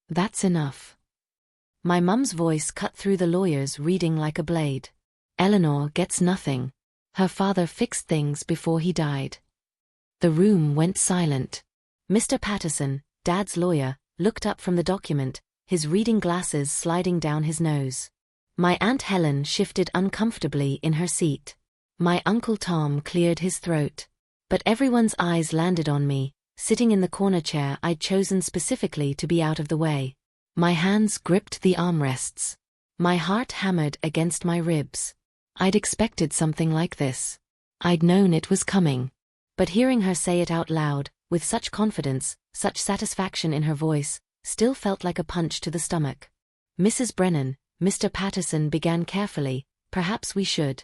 That's enough. My mum's voice cut through the lawyer's reading like a blade. Eleanor gets nothing. Her father fixed things before he died. The room went silent. Mr. Patterson, Dad's lawyer, looked up from the document, his reading glasses sliding down his nose. My Aunt Helen shifted uncomfortably in her seat. My Uncle Tom cleared his throat. But everyone's eyes landed on me, sitting in the corner chair I'd chosen specifically to be out of the way. My hands gripped the armrests. My heart hammered against my ribs. I'd expected something like this. I'd known it was coming. But hearing her say it out loud, with such confidence, such satisfaction in her voice, still felt like a punch to the stomach. Mrs. Brennan, Mr. Patterson began carefully, perhaps we should.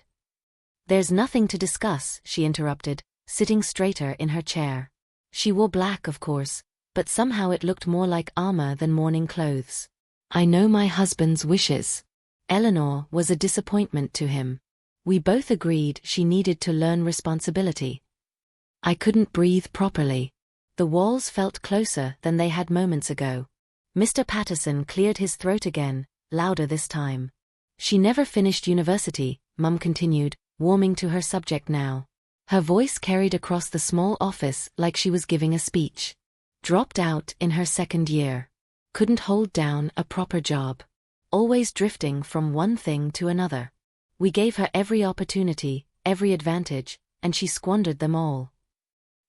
There's nothing to discuss, she interrupted, sitting straighter in her chair. She wore black, of course, but somehow it looked more like armor than mourning clothes. I know my husband's wishes. Eleanor was a disappointment to him. We both agreed she needed to learn responsibility. I couldn't breathe properly. The walls felt closer than they had moments ago. Mr. Patterson cleared his throat again, louder this time. She never finished university, Mum continued, warming to her subject now. Her voice carried across the small office like she was giving a speech. Dropped out in her second year. Couldn't hold down a proper job. Always drifting from one thing to another. We gave her every opportunity, every advantage, and she squandered them all.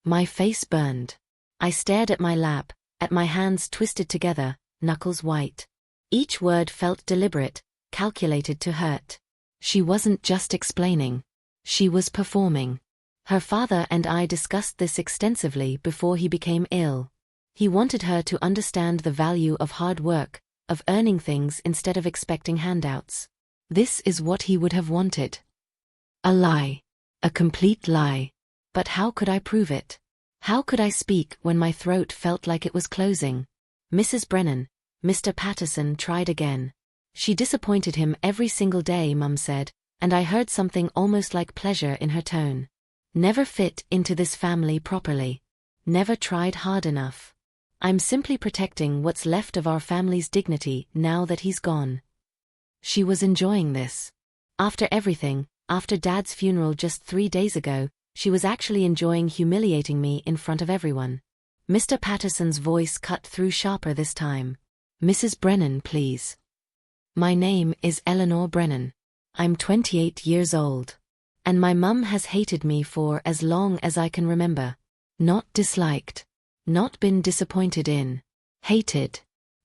My face burned. I stared at my lap, at my hands twisted together, knuckles white. Each word felt deliberate, calculated to hurt. She wasn't just explaining. She was performing. Her father and I discussed this extensively before he became ill. He wanted her to understand the value of hard work, of earning things instead of expecting handouts. This is what he would have wanted. A lie. A complete lie. But how could I prove it? How could I speak when my throat felt like it was closing? Mrs. Brennan, Mr. Patterson tried again. She disappointed him every single day, Mum said, and I heard something almost like pleasure in her tone. Never fit into this family properly. Never tried hard enough. I'm simply protecting what's left of our family's dignity now that he's gone. She was enjoying this. After everything, after Dad's funeral just 3 days ago, she was actually enjoying humiliating me in front of everyone. Mr. Patterson's voice cut through sharper this time. Mrs. Brennan, please. My name is Eleanor Brennan. I'm 28 years old. And my mum has hated me for as long as I can remember. Not disliked. Not been disappointed in. Hated.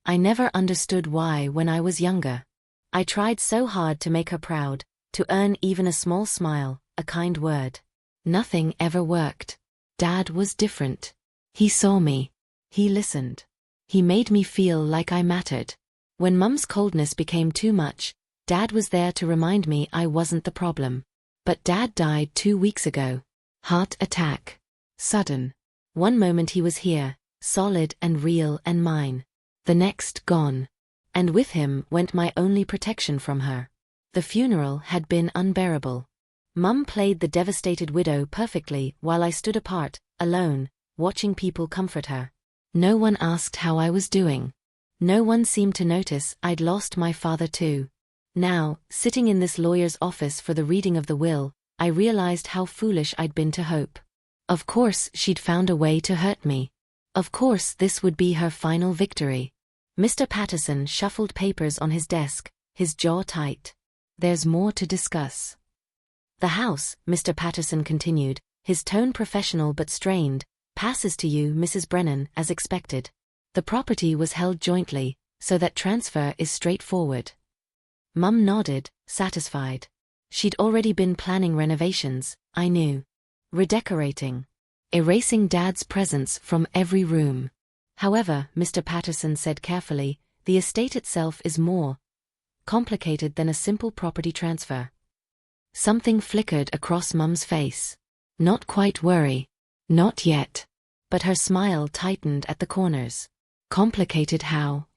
I never understood why when I was younger. I tried so hard to make her proud, to earn even a small smile, a kind word. Nothing ever worked. Dad was different. He saw me. He listened. He made me feel like I mattered. When Mum's coldness became too much, Dad was there to remind me I wasn't the problem. But Dad died 2 weeks ago. Heart attack. Sudden. One moment he was here, solid and real and mine. The next gone. And with him went my only protection from her. The funeral had been unbearable. Mum played the devastated widow perfectly while I stood apart, alone, watching people comfort her. No one asked how I was doing. No one seemed to notice I'd lost my father too. Now, sitting in this lawyer's office for the reading of the will, I realized how foolish I'd been to hope. Of course she'd found a way to hurt me. Of course this would be her final victory. Mr. Patterson shuffled papers on his desk, his jaw tight. There's more to discuss. The house, Mr. Patterson continued, his tone professional but strained, passes to you, Mrs. Brennan, as expected. The property was held jointly, so that transfer is straightforward. Mum nodded, satisfied. She'd already been planning renovations, I knew. Redecorating. Erasing Dad's presence from every room. However, Mr. Patterson said carefully, the estate itself is more complicated than a simple property transfer. Something flickered across Mum's face. Not quite worry. Not yet. But her smile tightened at the corners. Complicated how?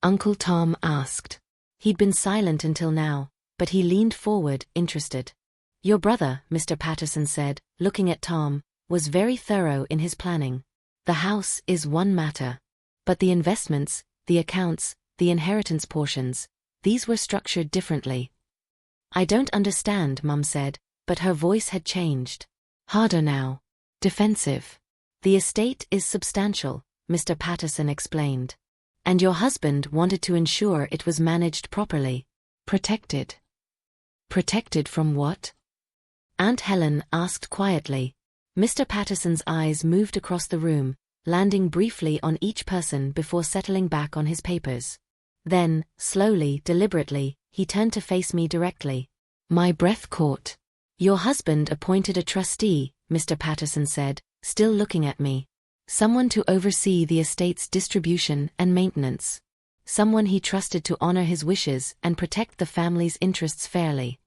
Uncle Tom asked. He'd been silent until now, but he leaned forward, interested. Your brother, Mr. Patterson said, looking at Tom, was very thorough in his planning. The house is one matter. But the investments, the accounts, the inheritance portions, these were structured differently. I don't understand, Mum said, but her voice had changed. Harder now. Defensive. The estate is substantial, Mr. Patterson explained. And your husband wanted to ensure it was managed properly. Protected. Protected from what? Aunt Helen asked quietly. Mr. Patterson's eyes moved across the room, landing briefly on each person before settling back on his papers. Then, slowly, deliberately, he turned to face me directly. My breath caught. Your husband appointed a trustee, Mr. Patterson said, still looking at me. Someone to oversee the estate's distribution and maintenance. Someone he trusted to honor his wishes and protect the family's interests fairly.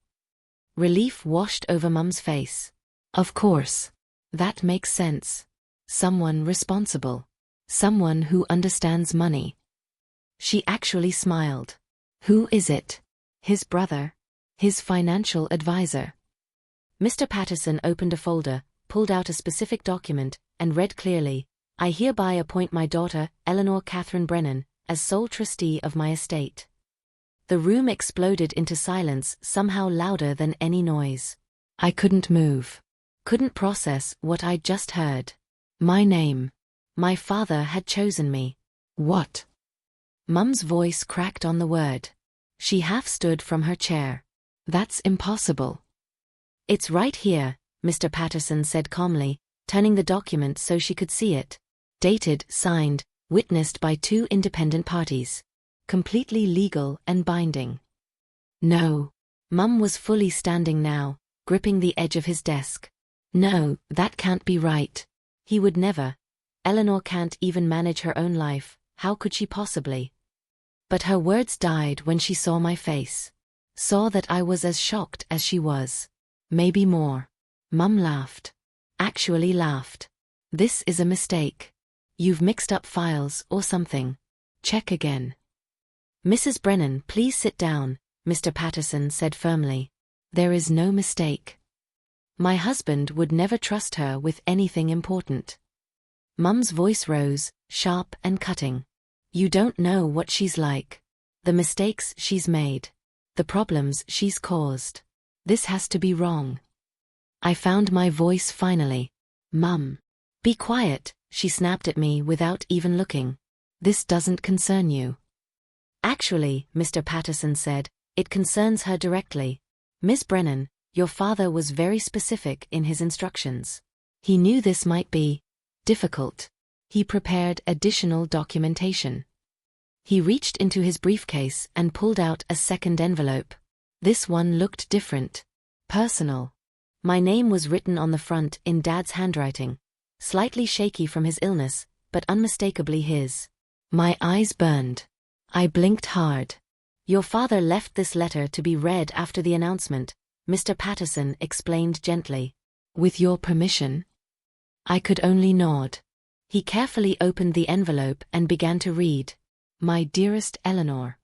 Relief washed over Mum's face. Of course. That makes sense. Someone responsible. Someone who understands money. She actually smiled. Who is it? His brother. His financial advisor. Mr. Patterson opened a folder, pulled out a specific document, and read clearly, I hereby appoint my daughter, Eleanor Catherine Brennan, as sole trustee of my estate. The room exploded into silence, somehow louder than any noise. I couldn't move. Couldn't process what I'd just heard. My name. My father had chosen me. What? Mum's voice cracked on the word. She half stood from her chair. That's impossible. It's right here, Mr. Patterson said calmly, turning the document so she could see it. Dated, signed, witnessed by two independent parties. Completely legal and binding. No. Mum was fully standing now, gripping the edge of his desk. No, that can't be right. He would never. Eleanor can't even manage her own life, how could she possibly? But her words died when she saw my face. Saw that I was as shocked as she was. Maybe more. Mum laughed. Actually laughed. This is a mistake. You've mixed up files or something. Check again. Mrs. Brennan, please sit down, Mr. Patterson said firmly. There is no mistake. My husband would never trust her with anything important. Mum's voice rose, sharp and cutting. You don't know what she's like. The mistakes she's made. The problems she's caused. This has to be wrong. I found my voice finally. Mum. Be quiet, she snapped at me without even looking. This doesn't concern you. Actually, Mr. Patterson said, it concerns her directly. Miss Brennan, your father was very specific in his instructions. He knew this might be difficult. He prepared additional documentation. He reached into his briefcase and pulled out a second envelope. This one looked different. Personal. My name was written on the front in Dad's handwriting. Slightly shaky from his illness, but unmistakably his. My eyes burned. I blinked hard. Your father left this letter to be read after the announcement, Mr. Patterson explained gently. With your permission? I could only nod. He carefully opened the envelope and began to read. My dearest Eleanor.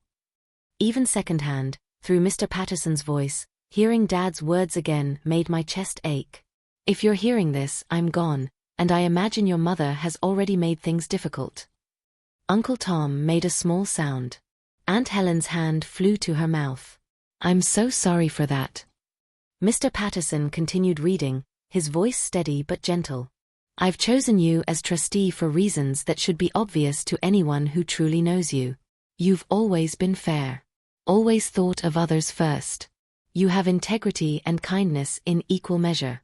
Even secondhand, through Mr. Patterson's voice, hearing Dad's words again made my chest ache. If you're hearing this, I'm gone, and I imagine your mother has already made things difficult. Uncle Tom made a small sound. Aunt Helen's hand flew to her mouth. I'm so sorry for that. Mr. Patterson continued reading, his voice steady but gentle. I've chosen you as trustee for reasons that should be obvious to anyone who truly knows you. You've always been fair. Always thought of others first. You have integrity and kindness in equal measure.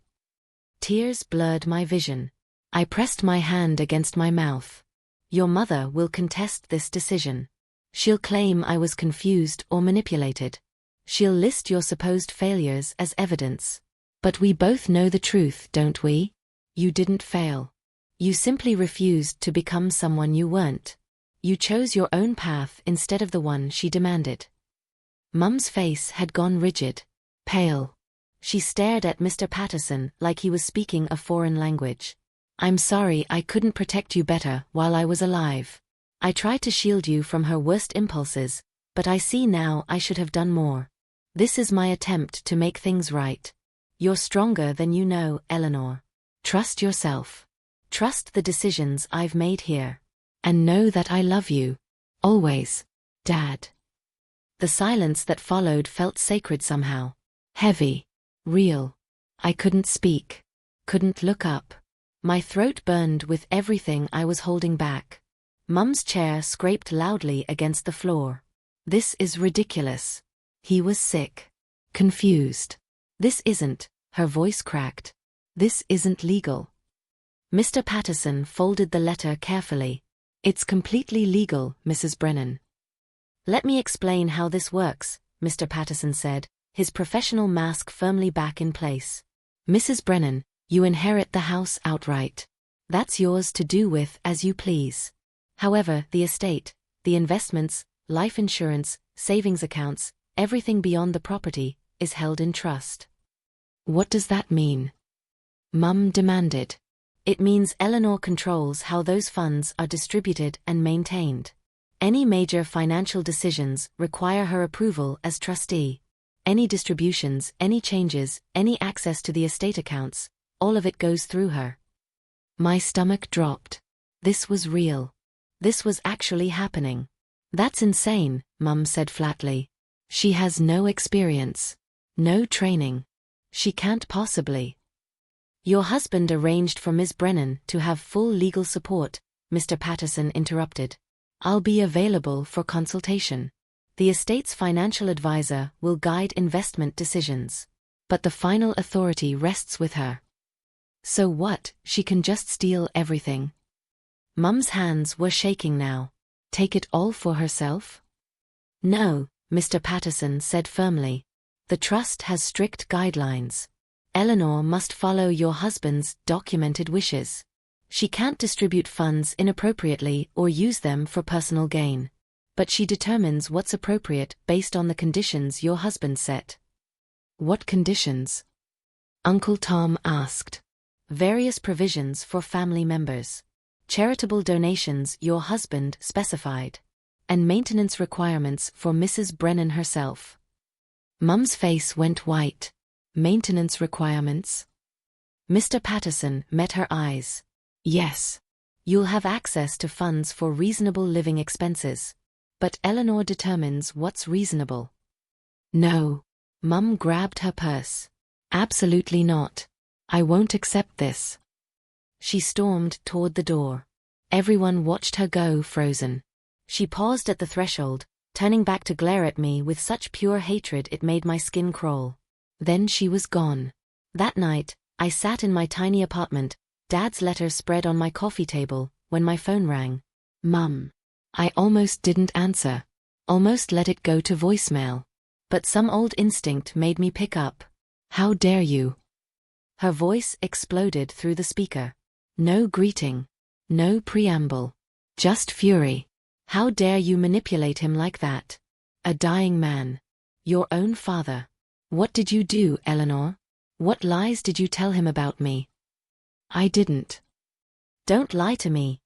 Tears blurred my vision. I pressed my hand against my mouth. Your mother will contest this decision. She'll claim I was confused or manipulated. She'll list your supposed failures as evidence. But we both know the truth, don't we? You didn't fail. You simply refused to become someone you weren't. You chose your own path instead of the one she demanded. Mum's face had gone rigid, pale. She stared at Mr. Patterson like he was speaking a foreign language. I'm sorry I couldn't protect you better while I was alive. I tried to shield you from her worst impulses, but I see now I should have done more. This is my attempt to make things right. You're stronger than you know, Eleanor. Trust yourself. Trust the decisions I've made here. And know that I love you. Always. Dad. The silence that followed felt sacred somehow. Heavy. Real. I couldn't speak. Couldn't look up. My throat burned with everything I was holding back. Mum's chair scraped loudly against the floor. This is ridiculous. He was sick. Confused. This isn't, her voice cracked. This isn't legal. Mr. Patterson folded the letter carefully. It's completely legal, Mrs. Brennan. Let me explain how this works, Mr. Patterson said, his professional mask firmly back in place. Mrs. Brennan, you inherit the house outright. That's yours to do with as you please. However, the estate, the investments, life insurance, savings accounts, everything beyond the property, is held in trust. What does that mean? Mum demanded. It means Eleanor controls how those funds are distributed and maintained. Any major financial decisions require her approval as trustee. Any distributions, any changes, any access to the estate accounts, all of it goes through her. My stomach dropped. This was real. This was actually happening. That's insane, Mum said flatly. She has no experience. No training. She can't possibly. Your husband arranged for Ms. Brennan to have full legal support, Mr. Patterson interrupted. I'll be available for consultation. The estate's financial advisor will guide investment decisions. But the final authority rests with her. So what, she can just steal everything? Mum's hands were shaking now. Take it all for herself? No, Mr. Patterson said firmly. The trust has strict guidelines. Eleanor must follow your husband's documented wishes. She can't distribute funds inappropriately or use them for personal gain. But she determines what's appropriate based on the conditions your husband set. What conditions? Uncle Tom asked. Various provisions for family members. Charitable donations your husband specified. And maintenance requirements for Mrs. Brennan herself. Mum's face went white. Maintenance requirements? Mr. Patterson met her eyes. Yes. You'll have access to funds for reasonable living expenses. But Eleanor determines what's reasonable. No. Mum grabbed her purse. Absolutely not. I won't accept this. She stormed toward the door. Everyone watched her go frozen. She paused at the threshold, turning back to glare at me with such pure hatred it made my skin crawl. Then she was gone. That night, I sat in my tiny apartment, Dad's letter spread on my coffee table, when my phone rang. Mum. I almost didn't answer. Almost let it go to voicemail. But some old instinct made me pick up. How dare you? Her voice exploded through the speaker. No greeting. No preamble. Just fury. How dare you manipulate him like that? A dying man. Your own father. What did you do, Eleanor? What lies did you tell him about me? I didn't. Don't lie to me,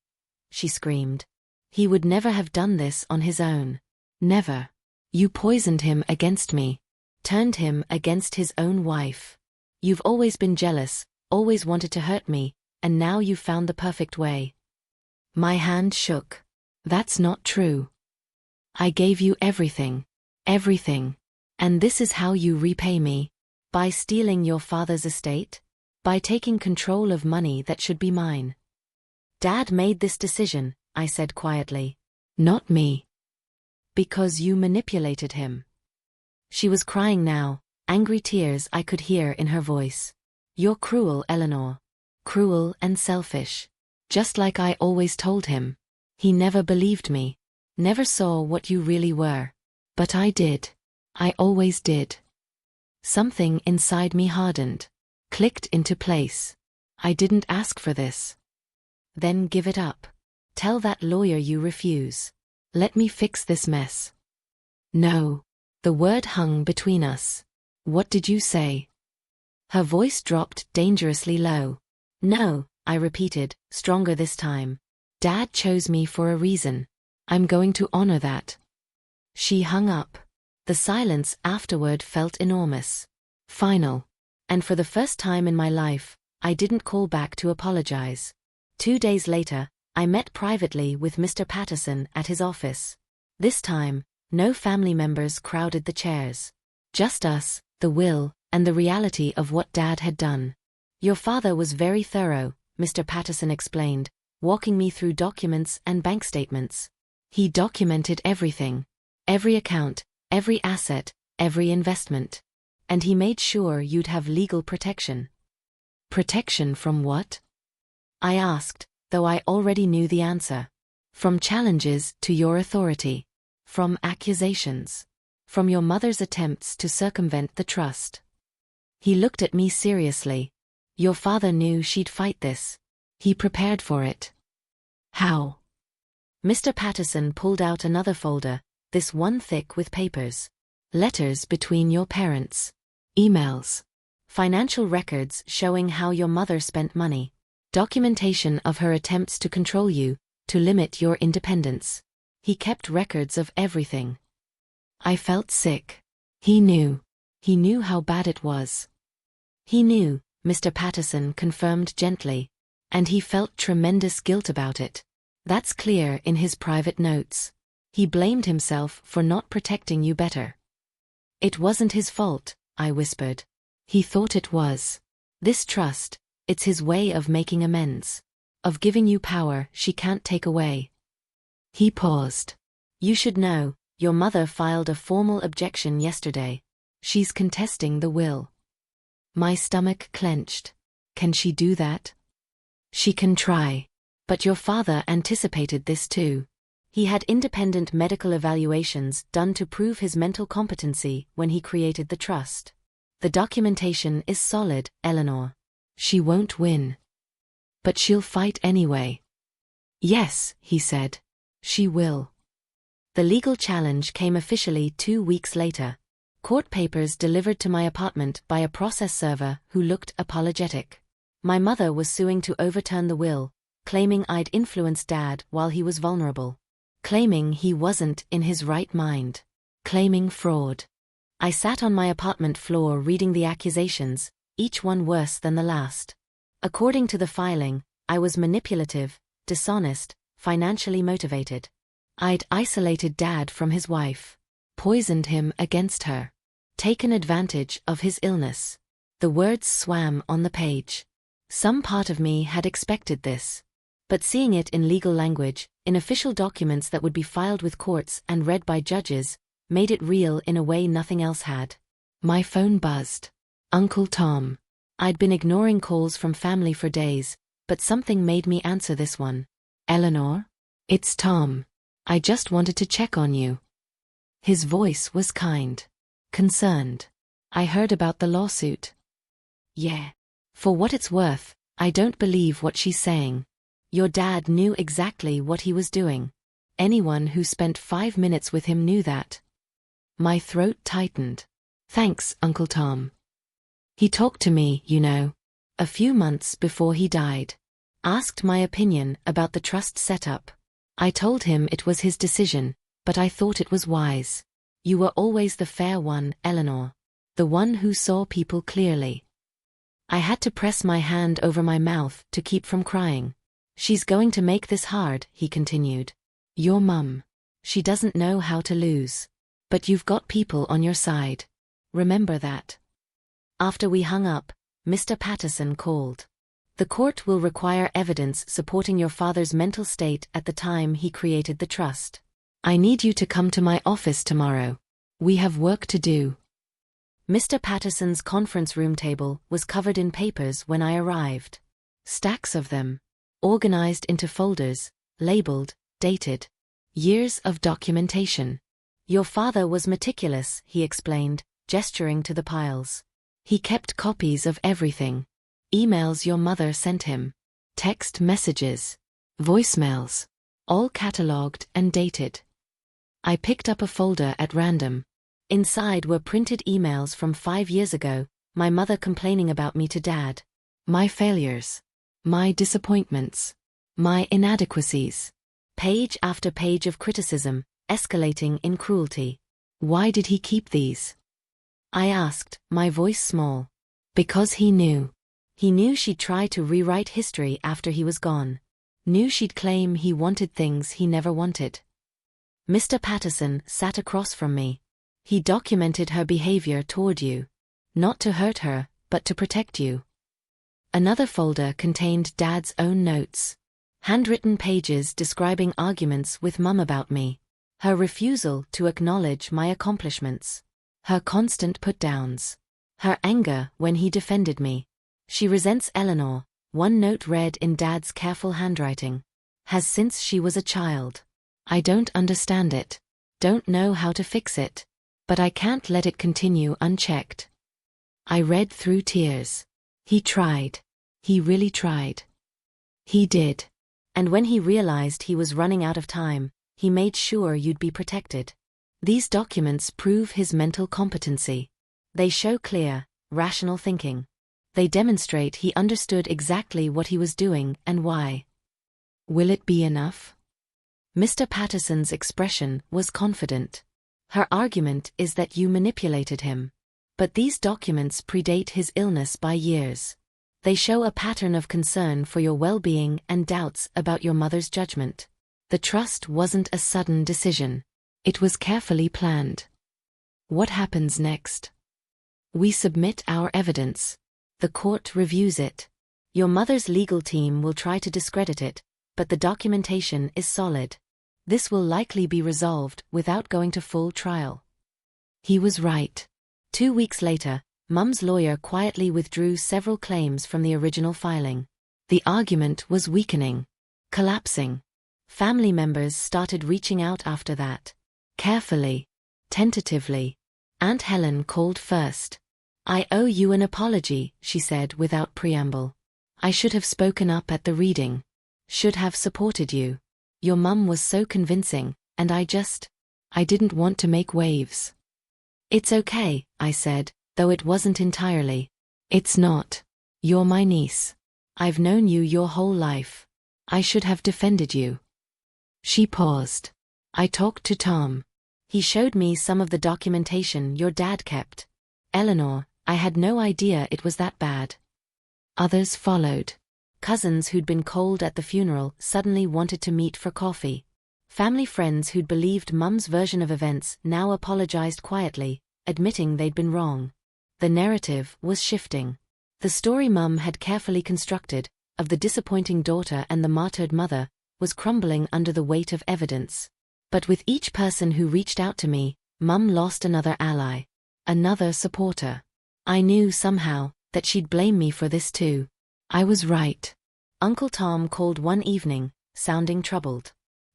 she screamed. He would never have done this on his own. Never. You poisoned him against me. Turned him against his own wife. You've always been jealous, always wanted to hurt me, and now you've found the perfect way. My hand shook. That's not true. I gave you everything. Everything. And this is how you repay me? By stealing your father's estate? By taking control of money that should be mine? Dad made this decision, I said quietly. Not me. Because you manipulated him. She was crying now, angry tears I could hear in her voice. You're cruel, Eleanor. Cruel and selfish. Just like I always told him. He never believed me. Never saw what you really were. But I did. I always did. Something inside me hardened. Clicked into place. I didn't ask for this. Then give it up. Tell that lawyer you refuse. Let me fix this mess. No. The word hung between us. What did you say? Her voice dropped dangerously low. No, I repeated, stronger this time. Dad chose me for a reason. I'm going to honor that. She hung up. The silence afterward felt enormous. Final. And for the first time in my life, I didn't call back to apologize. 2 days later, I met privately with Mr. Patterson at his office. This time, no family members crowded the chairs. Just us, the will, and the reality of what Dad had done. Your father was very thorough, Mr. Patterson explained, walking me through documents and bank statements. He documented everything. Every account, every asset, every investment. And he made sure you'd have legal protection. Protection from what? I asked, though I already knew the answer. From challenges to your authority. From accusations. From your mother's attempts to circumvent the trust. He looked at me seriously. Your father knew she'd fight this. He prepared for it. How? Mr. Patterson pulled out another folder, this one thick with papers. Letters between your parents. Emails. Financial records showing how your mother spent money. Documentation of her attempts to control you, to limit your independence. He kept records of everything. I felt sick. He knew. He knew how bad it was. He knew, Mr. Patterson confirmed gently. And he felt tremendous guilt about it. That's clear in his private notes. He blamed himself for not protecting you better. It wasn't his fault, I whispered. He thought it was. This trust, it's his way of making amends. Of giving you power she can't take away. He paused. You should know, your mother filed a formal objection yesterday. She's contesting the will. My stomach clenched. Can she do that? She can try. But your father anticipated this too. He had independent medical evaluations done to prove his mental competency when he created the trust. The documentation is solid, Eleanor. She won't win. But she'll fight anyway. Yes, he said. She will. The legal challenge came officially 2 weeks later. Court papers delivered to my apartment by a process server who looked apologetic. My mother was suing to overturn the will, claiming I'd influenced Dad while he was vulnerable. Claiming he wasn't in his right mind. Claiming fraud. I sat on my apartment floor reading the accusations, each one worse than the last. According to the filing, I was manipulative, dishonest, financially motivated. I'd isolated Dad from his wife. Poisoned him against her. Taken advantage of his illness. The words swam on the page. Some part of me had expected this. But seeing it in legal language, in official documents that would be filed with courts and read by judges, made it real in a way nothing else had. My phone buzzed. Uncle Tom. I'd been ignoring calls from family for days, but something made me answer this one. Eleanor? It's Tom. I just wanted to check on you. His voice was kind. Concerned. I heard about the lawsuit. Yeah. For what it's worth, I don't believe what she's saying. Your dad knew exactly what he was doing. Anyone who spent 5 minutes with him knew that. My throat tightened. Thanks, Uncle Tom. He talked to me, you know. A few months before he died. Asked my opinion about the trust setup. I told him it was his decision, but I thought it was wise. You were always the fair one, Eleanor. The one who saw people clearly. I had to press my hand over my mouth to keep from crying. She's going to make this hard, he continued. Your mum. She doesn't know how to lose. But you've got people on your side. Remember that. After we hung up, Mr. Patterson called. The court will require evidence supporting your father's mental state at the time he created the trust. I need you to come to my office tomorrow. We have work to do. Mr. Patterson's conference room table was covered in papers when I arrived. Stacks of them. Organized into folders, labeled, dated. Years of documentation. Your father was meticulous, he explained, gesturing to the piles. He kept copies of everything. Emails your mother sent him. Text messages. Voicemails. All catalogued and dated. I picked up a folder at random. Inside were printed emails from 5 years ago, my mother complaining about me to Dad. My failures. My disappointments. My inadequacies. Page after page of criticism, escalating in cruelty. Why did he keep these? I asked, my voice small. Because he knew. He knew she'd try to rewrite history after he was gone. Knew she'd claim he wanted things he never wanted. Mr. Patterson sat across from me. He documented her behavior toward you. Not to hurt her, but to protect you. Another folder contained Dad's own notes. Handwritten pages describing arguments with Mum about me. Her refusal to acknowledge my accomplishments. Her constant put-downs. Her anger when he defended me. She resents Eleanor, one note read in Dad's careful handwriting. Has since she was a child. I don't understand it. Don't know how to fix it. But I can't let it continue unchecked. I read through tears. He tried. He really tried. He did. And when he realized he was running out of time, he made sure you'd be protected. These documents prove his mental competency. They show clear, rational thinking. They demonstrate he understood exactly what he was doing and why. Will it be enough? Mr. Patterson's expression was confident. Her argument is that you manipulated him. But these documents predate his illness by years. They show a pattern of concern for your well-being and doubts about your mother's judgment. The trust wasn't a sudden decision. It was carefully planned. What happens next? We submit our evidence. The court reviews it. Your mother's legal team will try to discredit it, but the documentation is solid. This will likely be resolved without going to full trial. He was right. 2 weeks later, Mum's lawyer quietly withdrew several claims from the original filing. The argument was weakening, collapsing. Family members started reaching out after that. Carefully, tentatively. Aunt Helen called first. I owe you an apology, she said without preamble. I should have spoken up at the reading. Should have supported you. Your mum was so convincing, and I didn't want to make waves. It's okay, I said, though it wasn't entirely. It's not. You're my niece. I've known you your whole life. I should have defended you. She paused. I talked to Tom. He showed me some of the documentation your dad kept. Eleanor, I had no idea it was that bad. Others followed. Cousins who'd been cold at the funeral suddenly wanted to meet for coffee. Family friends who'd believed Mum's version of events now apologized quietly, admitting they'd been wrong. The narrative was shifting. The story Mum had carefully constructed, of the disappointing daughter and the martyred mother, was crumbling under the weight of evidence. But with each person who reached out to me, Mum lost another ally. Another supporter. I knew somehow that she'd blame me for this too. I was right. Uncle Tom called one evening, sounding troubled.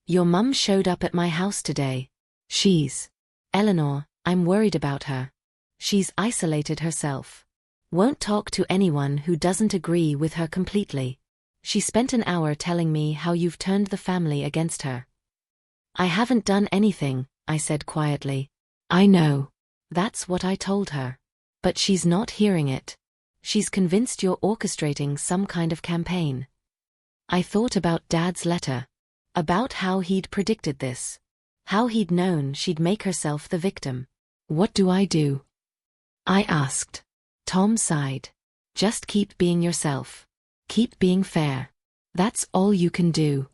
Your mum showed up at my house today. Eleanor, I'm worried about her. She's isolated herself. Won't talk to anyone who doesn't agree with her completely. She spent an hour telling me how you've turned the family against her. I haven't done anything, I said quietly. I know. That's what I told her. But she's not hearing it. She's convinced you're orchestrating some kind of campaign. I thought about Dad's letter. About how he'd predicted this. How he'd known she'd make herself the victim. What do I do? I asked. Tom sighed. Just keep being yourself. Keep being fair. That's all you can do.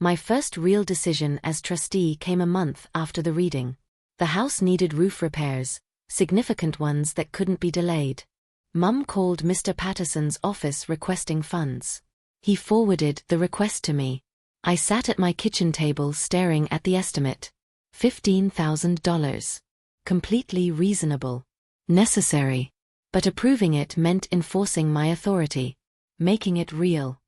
My first real decision as trustee came a month after the reading. The house needed roof repairs, significant ones that couldn't be delayed. Mum called Mr. Patterson's office requesting funds. He forwarded the request to me. I sat at my kitchen table staring at the estimate. $15,000. Completely reasonable. Necessary. But approving it meant enforcing my authority. Making it real.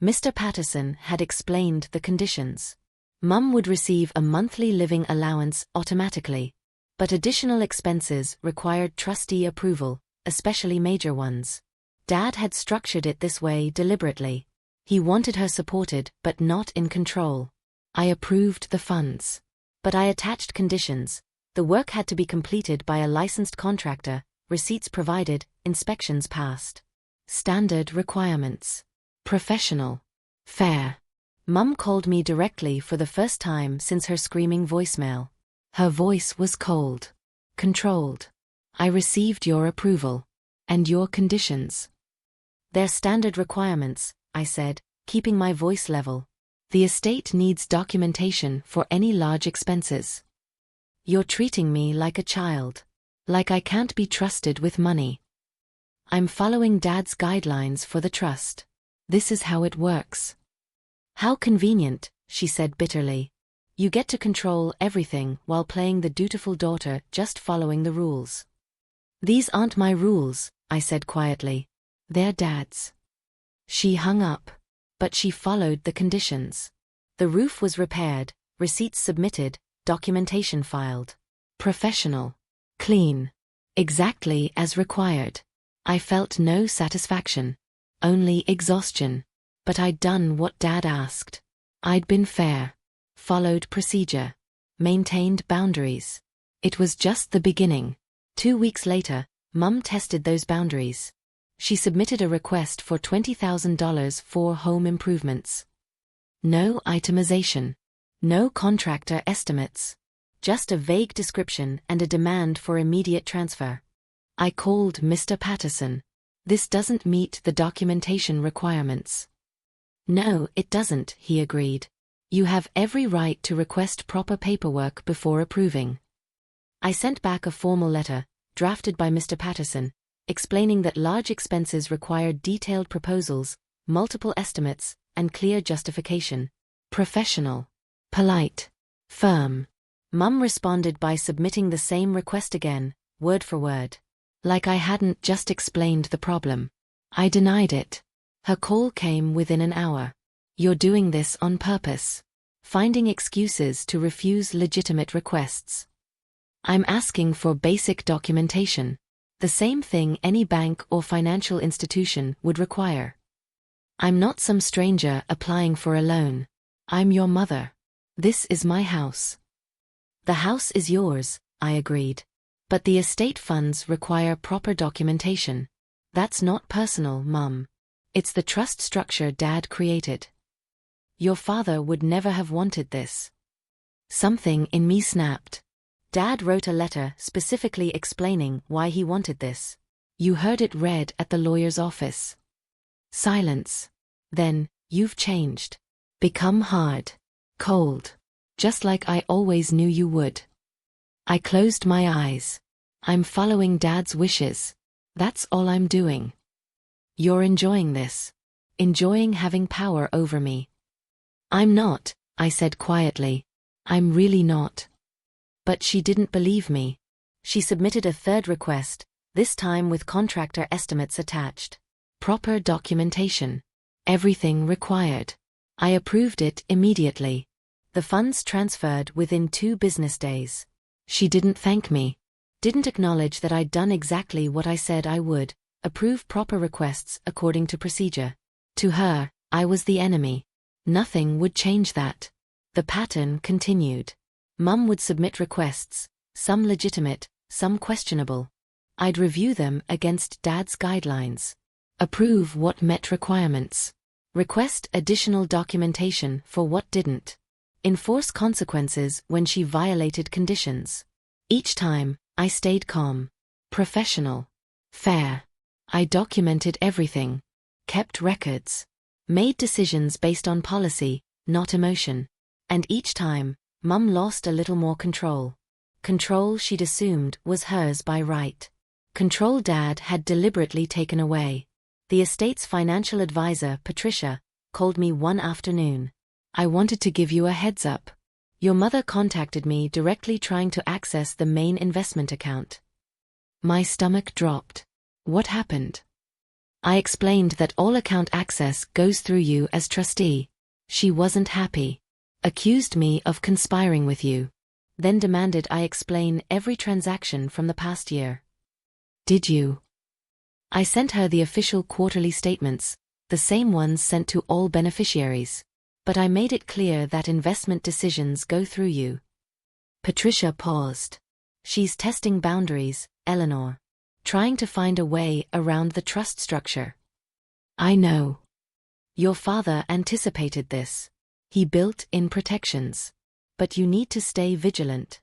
Mr. Patterson had explained the conditions. Mum would receive a monthly living allowance automatically. But additional expenses required trustee approval, especially major ones. Dad had structured it this way deliberately. He wanted her supported but not in control. I approved the funds. But I attached conditions. The work had to be completed by a licensed contractor, receipts provided, inspections passed. Standard requirements. Professional. Fair. Mum called me directly for the first time since her screaming voicemail. Her voice was cold. Controlled. I received your approval. And your conditions. They're standard requirements, I said, keeping my voice level. The estate needs documentation for any large expenses. You're treating me like a child. Like I can't be trusted with money. I'm following Dad's guidelines for the trust. This is how it works. How convenient, she said bitterly. You get to control everything while playing the dutiful daughter, just following the rules. These aren't my rules, I said quietly. They're Dad's. She hung up. But she followed the conditions. The roof was repaired, receipts submitted, documentation filed. Professional. Clean. Exactly as required. I felt no satisfaction. Only exhaustion. But I'd done what Dad asked. I'd been fair. Followed procedure. Maintained boundaries. It was just the beginning. 2 weeks later, Mum tested those boundaries. She submitted a request for $20,000 for home improvements. No itemization. No contractor estimates. Just a vague description and a demand for immediate transfer. I called Mr. Patterson. This doesn't meet the documentation requirements. No, it doesn't, he agreed. You have every right to request proper paperwork before approving. I sent back a formal letter, drafted by Mr. Patterson, explaining that large expenses required detailed proposals, multiple estimates, and clear justification. Professional. Polite. Firm. Mum responded by submitting the same request again, word for word. Like I hadn't just explained the problem. I denied it. Her call came within an hour. You're doing this on purpose. Finding excuses to refuse legitimate requests. I'm asking for basic documentation. The same thing any bank or financial institution would require. I'm not some stranger applying for a loan. I'm your mother. This is my house. The house is yours, I agreed. But the estate funds require proper documentation. That's not personal, Mum. It's the trust structure Dad created. Your father would never have wanted this. Something in me snapped. Dad wrote a letter specifically explaining why he wanted this. You heard it read at the lawyer's office. Silence. Then, you've changed. Become hard. Cold. Just like I always knew you would. I closed my eyes. I'm following Dad's wishes. That's all I'm doing. You're enjoying this. Enjoying having power over me. I'm not, I said quietly. I'm really not. But she didn't believe me. She submitted a third request, this time with contractor estimates attached. Proper documentation. Everything required. I approved it immediately. The funds transferred within 2 business days. She didn't thank me. Didn't acknowledge that I'd done exactly what I said I would, approve proper requests according to procedure. To her, I was the enemy. Nothing would change that. The pattern continued. Mum would submit requests, some legitimate, some questionable. I'd review them against Dad's guidelines. Approve what met requirements. Request additional documentation for what didn't. Enforce consequences when she violated conditions. Each time, I stayed calm. Professional. Fair. I documented everything. Kept records. Made decisions based on policy, not emotion. And each time, Mum lost a little more control. Control she'd assumed was hers by right. Control Dad had deliberately taken away. The estate's financial advisor, Patricia, called me one afternoon. I wanted to give you a heads up. Your mother contacted me directly trying to access the main investment account. My stomach dropped. What happened? I explained that all account access goes through you as trustee. She wasn't happy. Accused me of conspiring with you. Then demanded I explain every transaction from the past year. Did you? I sent her the official quarterly statements, the same ones sent to all beneficiaries. But I made it clear that investment decisions go through you. Patricia paused. She's testing boundaries, Eleanor. Trying to find a way around the trust structure. I know. Your father anticipated this. He built in protections. But you need to stay vigilant.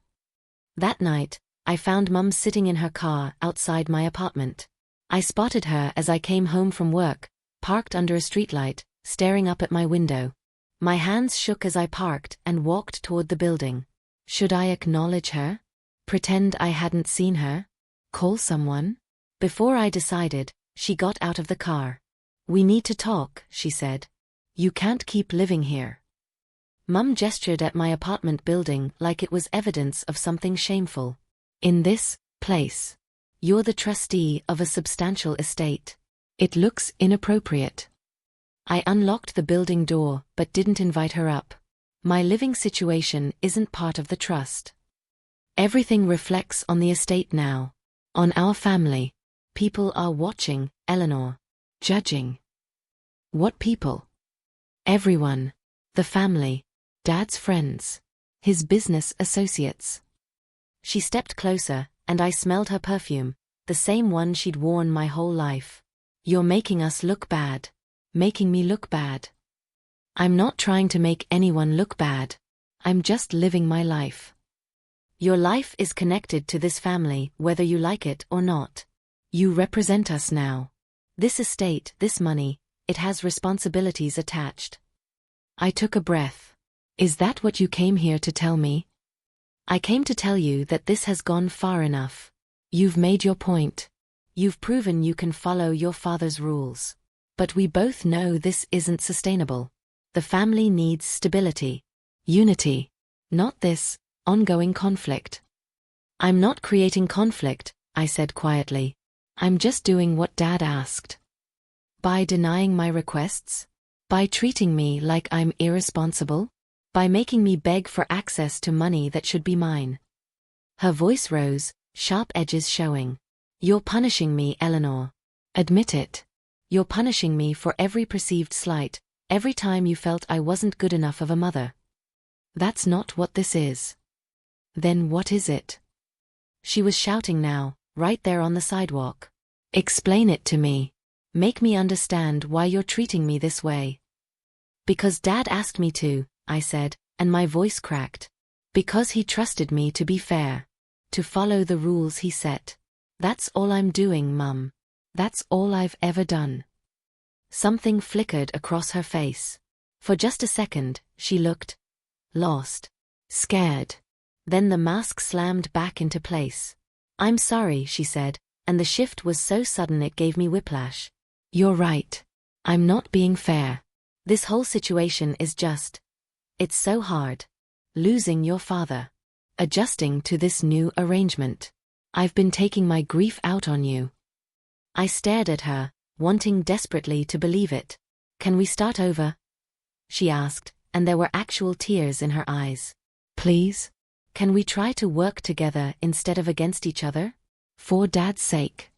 That night, I found Mum sitting in her car outside my apartment. I spotted her as I came home from work, parked under a streetlight, staring up at my window. My hands shook as I parked and walked toward the building. Should I acknowledge her? Pretend I hadn't seen her? Call someone? Before I decided, she got out of the car. We need to talk, she said. You can't keep living here. Mum gestured at my apartment building like it was evidence of something shameful. In this place. You're the trustee of a substantial estate. It looks inappropriate. I unlocked the building door but didn't invite her up. My living situation isn't part of the trust. Everything reflects on the estate now. On our family. People are watching, Eleanor. Judging. What people? Everyone. The family. Dad's friends. His business associates. She stepped closer, and I smelled her perfume, the same one she'd worn my whole life. You're making us look bad. Making me look bad. I'm not trying to make anyone look bad. I'm just living my life. Your life is connected to this family, whether you like it or not. You represent us now. This estate, this money, it has responsibilities attached. I took a breath. Is that what you came here to tell me? I came to tell you that this has gone far enough. You've made your point. You've proven you can follow your father's rules. But we both know this isn't sustainable. The family needs stability. Unity. Not this ongoing conflict. I'm not creating conflict, I said quietly. I'm just doing what Dad asked. By denying my requests? By treating me like I'm irresponsible? By making me beg for access to money that should be mine? Her voice rose, sharp edges showing. You're punishing me, Eleanor. Admit it. You're punishing me for every perceived slight, every time you felt I wasn't good enough of a mother. That's not what this is. Then what is it? She was shouting now, right there on the sidewalk. Explain it to me. Make me understand why you're treating me this way. Because Dad asked me to, I said, and my voice cracked. Because he trusted me to be fair. To follow the rules he set. That's all I'm doing, Mum. That's all I've ever done. Something flickered across her face. For just a second, she looked lost. Scared. Then the mask slammed back into place. I'm sorry, she said, and the shift was so sudden it gave me whiplash. You're right. I'm not being fair. This whole situation is just... It's so hard. Losing your father. Adjusting to this new arrangement. I've been taking my grief out on you. I stared at her, wanting desperately to believe it. Can we start over? She asked, and there were actual tears in her eyes. Please? Can we try to work together instead of against each other? For Dad's sake.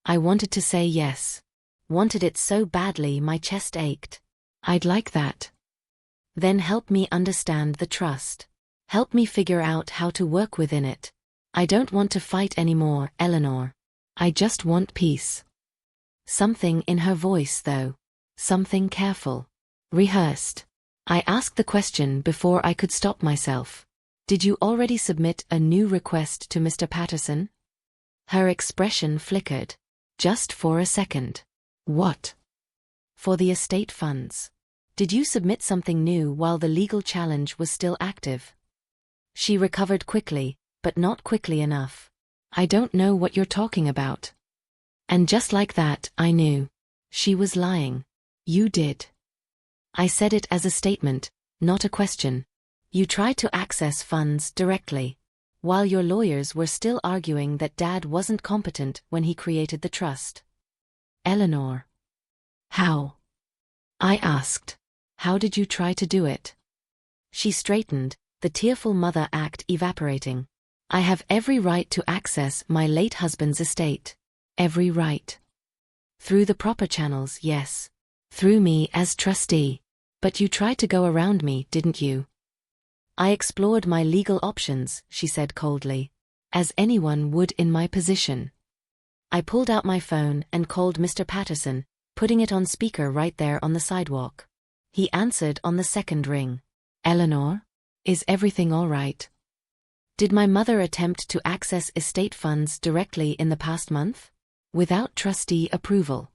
I wanted to say yes. Wanted it so badly my chest ached. I'd like that. Then help me understand the trust. Help me figure out how to work within it. I don't want to fight anymore, Eleanor. I just want peace. Something in her voice, though. Something careful. Rehearsed. I asked the question before I could stop myself. Did you already submit a new request to Mr. Patterson? Her expression flickered. Just for a second. What? For the estate funds. Did you submit something new while the legal challenge was still active? She recovered quickly, but not quickly enough. I don't know what you're talking about. And just like that, I knew. She was lying. You did. I said it as a statement, not a question. You tried to access funds directly, while your lawyers were still arguing that Dad wasn't competent when he created the trust. Eleanor. How? I asked. How did you try to do it? She straightened, the tearful mother act evaporating. I have every right to access my late husband's estate. Every right. Through the proper channels, yes. Through me as trustee. But you tried to go around me, didn't you? I explored my legal options, she said coldly. As anyone would in my position. I pulled out my phone and called Mr. Patterson, putting it on speaker right there on the sidewalk. He answered on the second ring. Eleanor? Is everything all right? Did my mother attempt to access estate funds directly in the past month? Without trustee approval.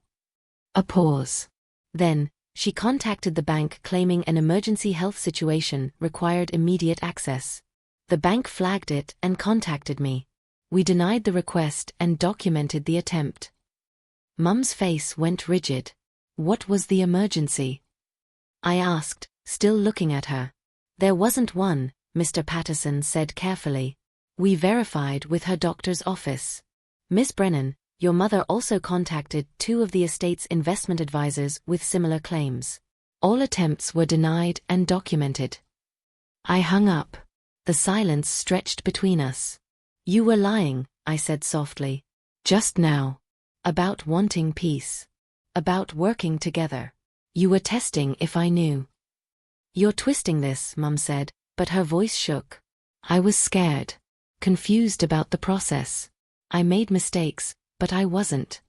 A pause. Then, She contacted the bank claiming an emergency health situation required immediate access. The bank flagged it and contacted me. We denied the request and documented the attempt. Mum's face went rigid. What was the emergency? I asked, still looking at her. There wasn't one, Mr. Patterson said carefully. We verified with her doctor's office. Miss Brennan, your mother also contacted 2 of the estate's investment advisors with similar claims. All attempts were denied and documented. I hung up. The silence stretched between us. You were lying, I said softly. Just now. About wanting peace. About working together. You were testing if I knew. You're twisting this, Mum said, but her voice shook. I was scared. Confused about the process. I made mistakes, but I wasn't.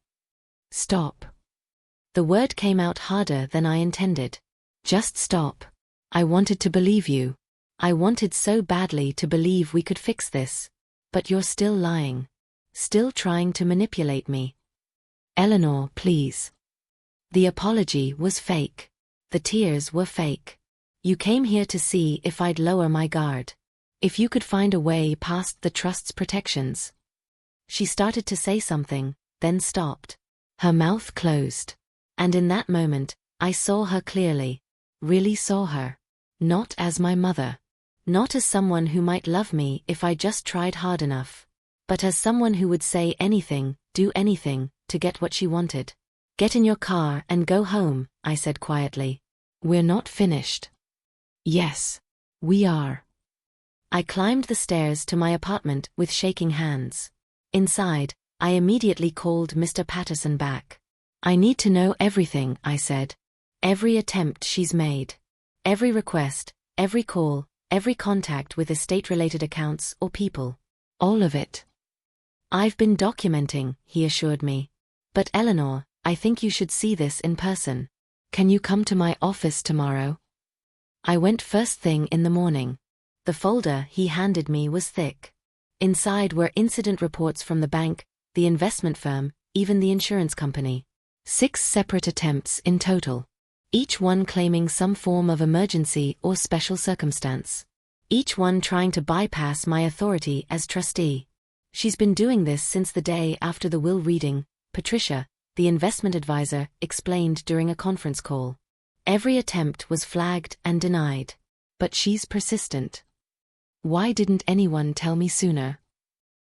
Stop. The word came out harder than I intended. Just stop. I wanted to believe you. I wanted so badly to believe we could fix this. But you're still lying. Still trying to manipulate me. Eleanor, please. The apology was fake. The tears were fake. You came here to see if I'd lower my guard. If you could find a way past the trust's protections. She started to say something, then stopped. Her mouth closed. And in that moment, I saw her clearly. Really saw her. Not as my mother. Not as someone who might love me if I just tried hard enough. But as someone who would say anything, do anything, to get what she wanted. Get in your car and go home, I said quietly. We're not finished. Yes. We are. I climbed the stairs to my apartment with shaking hands. Inside, I immediately called Mr. Patterson back. I need to know everything, I said. Every attempt she's made. Every request, every call, every contact with estate-related accounts or people. All of it. I've been documenting, he assured me. But Eleanor, I think you should see this in person. Can you come to my office tomorrow? I went first thing in the morning. The folder he handed me was thick. Inside were incident reports from the bank, the investment firm, even the insurance company. 6 separate attempts in total. Each one claiming some form of emergency or special circumstance. Each one trying to bypass my authority as trustee. She's been doing this since the day after the will reading, Patricia, the investment advisor, explained during a conference call. Every attempt was flagged and denied. But she's persistent. Why didn't anyone tell me sooner?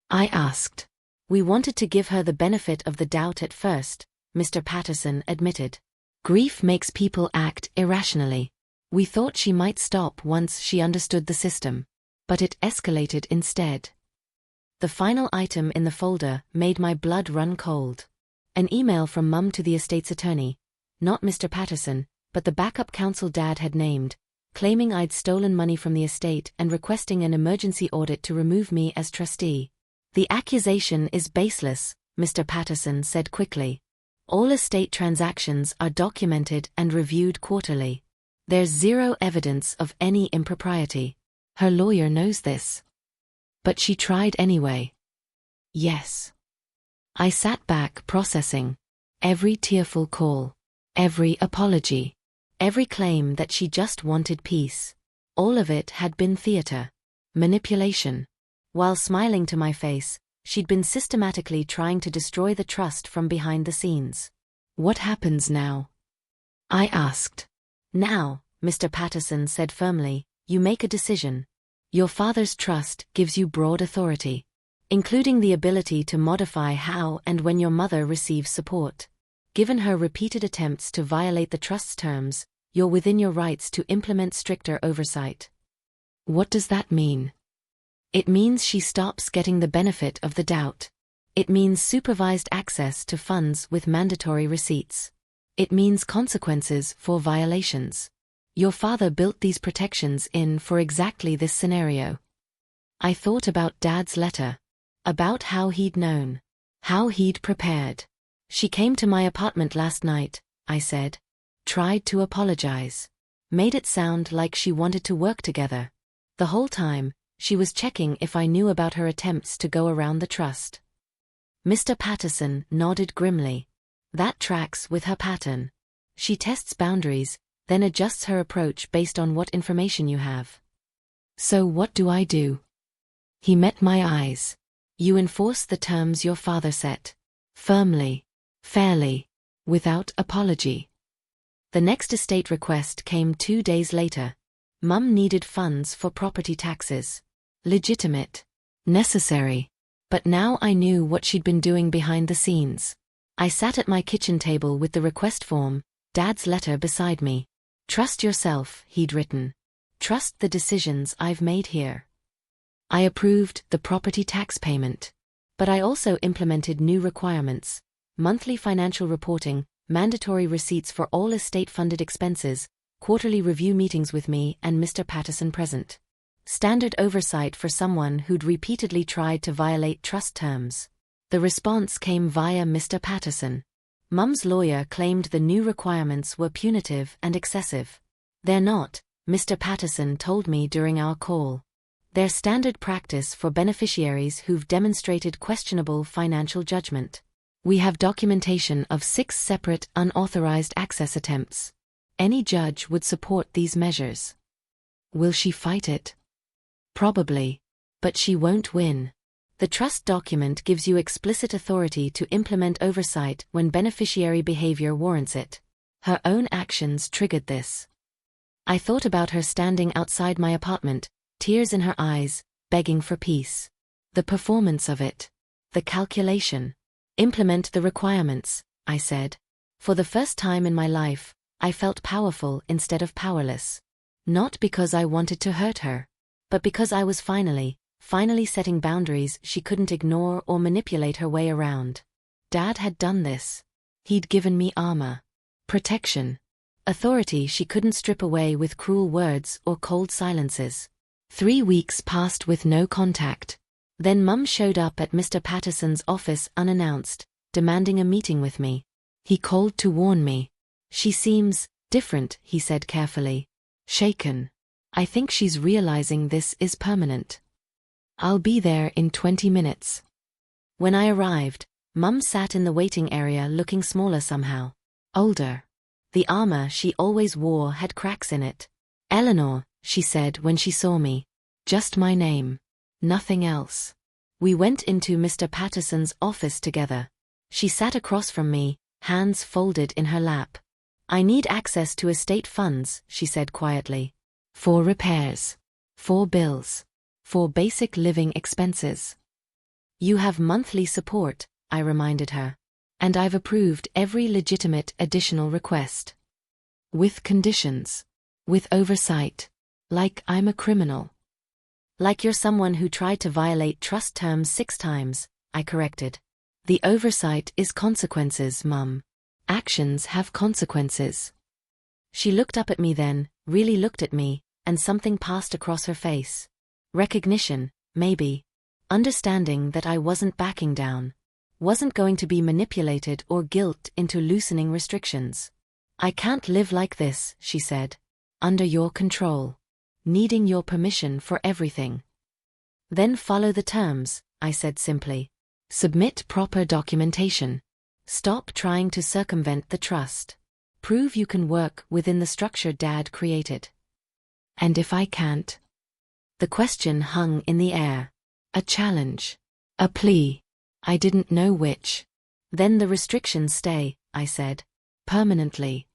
I asked. We wanted to give her the benefit of the doubt at first, Mr. Patterson admitted. Grief makes people act irrationally. We thought she might stop once she understood the system. But it escalated instead. The final item in the folder made my blood run cold. An email from Mum to the estate's attorney. Not Mr. Patterson, but the backup counsel Dad had named, claiming I'd stolen money from the estate and requesting an emergency audit to remove me as trustee. The accusation is baseless, Mr. Patterson said quickly. All estate transactions are documented and reviewed quarterly. There's zero evidence of any impropriety. Her lawyer knows this. But she tried anyway. Yes. I sat back processing. Every tearful call. Every apology. Every claim that she just wanted peace. All of it had been theater. Manipulation. While smiling to my face, she'd been systematically trying to destroy the trust from behind the scenes. What happens now? I asked. Now, Mr. Patterson said firmly, you make a decision. Your father's trust gives you broad authority, including the ability to modify how and when your mother receives support. Given her repeated attempts to violate the trust's terms, you're within your rights to implement stricter oversight. What does that mean? It means she stops getting the benefit of the doubt. It means supervised access to funds with mandatory receipts. It means consequences for violations. Your father built these protections in for exactly this scenario. I thought about Dad's letter. About how he'd known. How he'd prepared. She came to my apartment last night, I said. Tried to apologize. Made it sound like she wanted to work together. The whole time, she was checking if I knew about her attempts to go around the trust. Mr. Patterson nodded grimly. That tracks with her pattern. She tests boundaries, then adjusts her approach based on what information you have. So what do I do? He met my eyes. You enforce the terms your father set. Firmly. Fairly. Without apology. The next estate request came 2 days later. Mum needed funds for property taxes. Legitimate. Necessary. But now I knew what she'd been doing behind the scenes. I sat at my kitchen table with the request form, Dad's letter beside me. Trust yourself, he'd written. Trust the decisions I've made here. I approved the property tax payment. But I also implemented new requirements. Monthly financial reporting, mandatory receipts for all estate-funded expenses, quarterly review meetings with me and Mr. Patterson present. Standard oversight for someone who'd repeatedly tried to violate trust terms. The response came via Mr. Patterson. Mum's lawyer claimed the new requirements were punitive and excessive. They're not, Mr. Patterson told me during our call. They're standard practice for beneficiaries who've demonstrated questionable financial judgment. We have documentation of 6 separate unauthorized access attempts. Any judge would support these measures. Will she fight it? Probably. But she won't win. The trust document gives you explicit authority to implement oversight when beneficiary behavior warrants it. Her own actions triggered this. I thought about her standing outside my apartment, tears in her eyes, begging for peace. The performance of it. The calculation. Implement the requirements, I said. For the first time in my life, I felt powerful instead of powerless. Not because I wanted to hurt her, but because I was finally setting boundaries she couldn't ignore or manipulate her way around. Dad had done this. He'd given me armor. Protection. Authority she couldn't strip away with cruel words or cold silences. 3 weeks passed with no contact. Then Mum showed up at Mr. Patterson's office unannounced, demanding a meeting with me. He called to warn me. She seems different, he said carefully. Shaken. I think she's realizing this is permanent. I'll be there in 20 minutes. When I arrived, Mum sat in the waiting area looking smaller somehow. Older. The armor she always wore had cracks in it. Eleanor, she said when she saw me. Just my name. Nothing else. We went into Mr. Patterson's office together. She sat across from me, hands folded in her lap. I need access to estate funds, she said quietly. For repairs. For bills. For basic living expenses. You have monthly support, I reminded her. And I've approved every legitimate additional request. With conditions. With oversight. Like I'm a criminal. Like you're someone who tried to violate trust terms 6 times, I corrected. The oversight is consequences, Mum. Actions have consequences. She looked up at me then, really looked at me, and something passed across her face. Recognition, maybe. Understanding that I wasn't backing down. Wasn't going to be manipulated or guilt into loosening restrictions. I can't live like this, she said. Under your control. Needing your permission for everything. Then follow the terms, I said simply. Submit proper documentation. Stop trying to circumvent the trust. Prove you can work within the structure Dad created. And if I can't? The question hung in the air. A challenge. A plea. I didn't know which. Then the restrictions stay, I said. Permanently.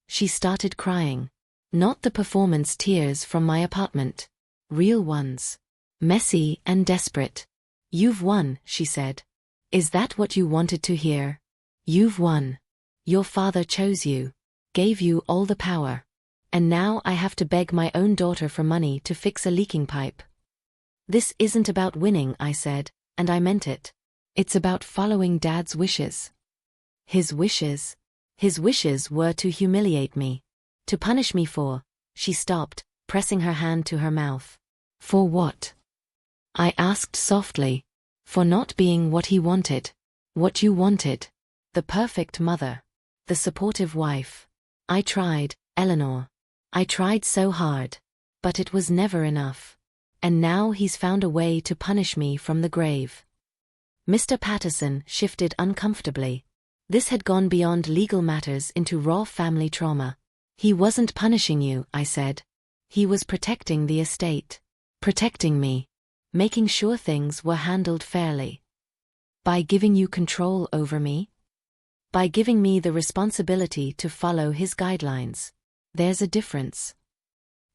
She started crying. Not the performance tears from my apartment. Real ones. Messy and desperate. You've won, she said. Is that what you wanted to hear? You've won. Your father chose you. Gave you all the power. And now I have to beg my own daughter for money to fix a leaking pipe. This isn't about winning, I said, and I meant it. It's about following Dad's wishes. His wishes? His wishes were to humiliate me. To punish me for. She stopped, pressing her hand to her mouth. For what? I asked softly. For not being what he wanted. What you wanted. The perfect mother. The supportive wife. I tried, Eleanor. I tried so hard. But it was never enough. And now he's found a way to punish me from the grave. Mr. Patterson shifted uncomfortably. This had gone beyond legal matters into raw family trauma. He wasn't punishing you, I said. He was protecting the estate. Protecting me. Making sure things were handled fairly. By giving you control over me? By giving me the responsibility to follow his guidelines. There's a difference.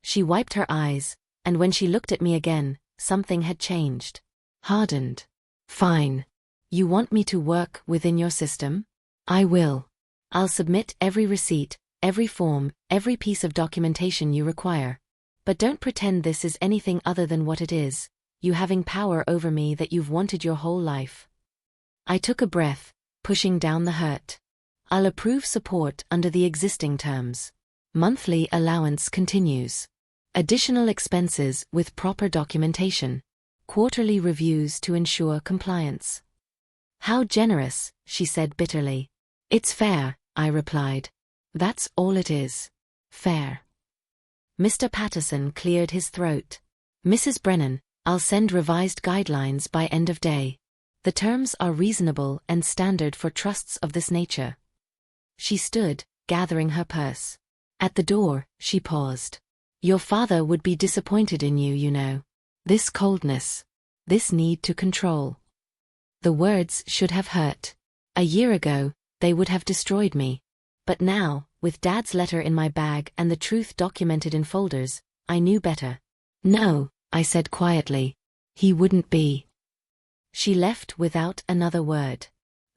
She wiped her eyes, and when she looked at me again, something had changed. Hardened. Fine. You want me to work within your system? I will. I'll submit every receipt, every form, every piece of documentation you require. But don't pretend this is anything other than what it is, you having power over me that you've wanted your whole life. I took a breath, pushing down the hurt. I'll approve support under the existing terms. Monthly allowance continues. Additional expenses with proper documentation. Quarterly reviews to ensure compliance. How generous, she said bitterly. It's fair, I replied. That's all it is. Fair. Mr. Patterson cleared his throat. Mrs. Brennan, I'll send revised guidelines by end of day. The terms are reasonable and standard for trusts of this nature. She stood, gathering her purse. At the door, she paused. Your father would be disappointed in you, you know. This coldness. This need to control. The words should have hurt. A year ago, they would have destroyed me. But now, with Dad's letter in my bag and the truth documented in folders, I knew better. No, I said quietly. He wouldn't be. She left without another word.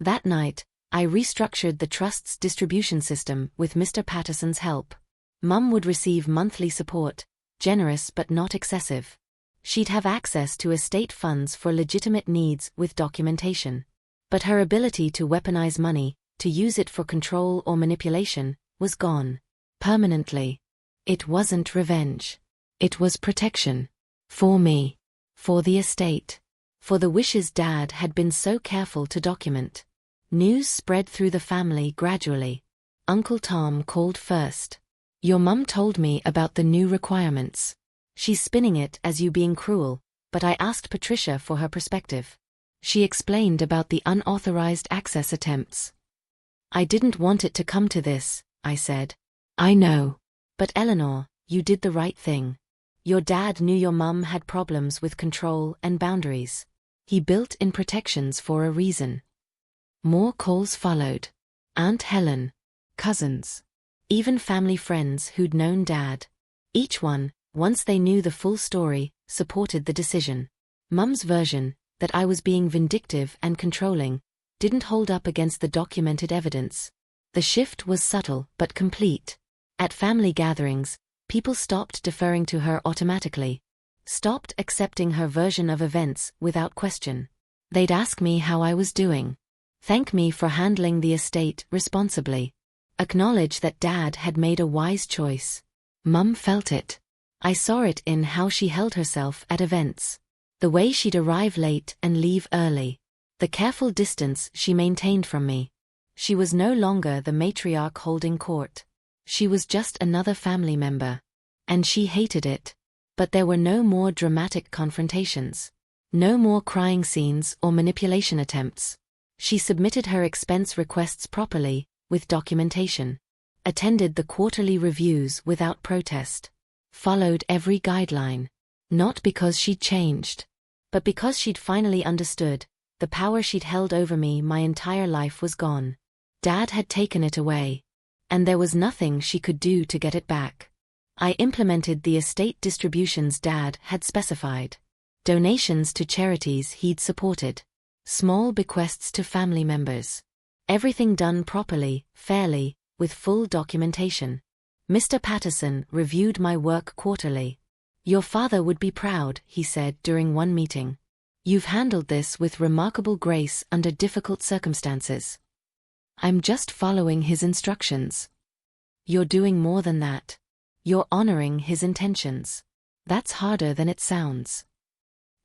That night, I restructured the trust's distribution system with Mr. Patterson's help. Mum would receive monthly support, generous but not excessive. She'd have access to estate funds for legitimate needs with documentation. But her ability to weaponize money, to use it for control or manipulation, was gone. Permanently. It wasn't revenge. It was protection. For me. For the estate. For the wishes Dad had been so careful to document. News spread through the family gradually. Uncle Tom called first. Your mum told me about the new requirements. She's spinning it as you being cruel, but I asked Patricia for her perspective. She explained about the unauthorized access attempts. I didn't want it to come to this, I said. I know. But Eleanor, you did the right thing. Your dad knew your mum had problems with control and boundaries. He built in protections for a reason. More calls followed. Aunt Helen. Cousins. Even family friends who'd known Dad. Each one, once they knew the full story, supported the decision. Mum's version, that I was being vindictive and controlling, didn't hold up against the documented evidence. The shift was subtle but complete. At family gatherings, people stopped deferring to her automatically. Stopped accepting her version of events without question. They'd ask me how I was doing. Thank me for handling the estate responsibly. Acknowledge that Dad had made a wise choice. Mum felt it. I saw it in how she held herself at events. The way she'd arrive late and leave early. The careful distance she maintained from me. She was no longer the matriarch holding court. She was just another family member. And she hated it. But there were no more dramatic confrontations. No more crying scenes or manipulation attempts. She submitted her expense requests properly, with documentation. Attended the quarterly reviews without protest. Followed every guideline. Not because she'd changed. But because she'd finally understood, the power she'd held over me my entire life was gone. Dad had taken it away. And there was nothing she could do to get it back. I implemented the estate distributions Dad had specified. Donations to charities he'd supported. Small bequests to family members. Everything done properly, fairly, with full documentation. Mr. Patterson reviewed my work quarterly. Your father would be proud, he said during one meeting. You've handled this with remarkable grace under difficult circumstances. I'm just following his instructions. You're doing more than that. You're honoring his intentions. That's harder than it sounds.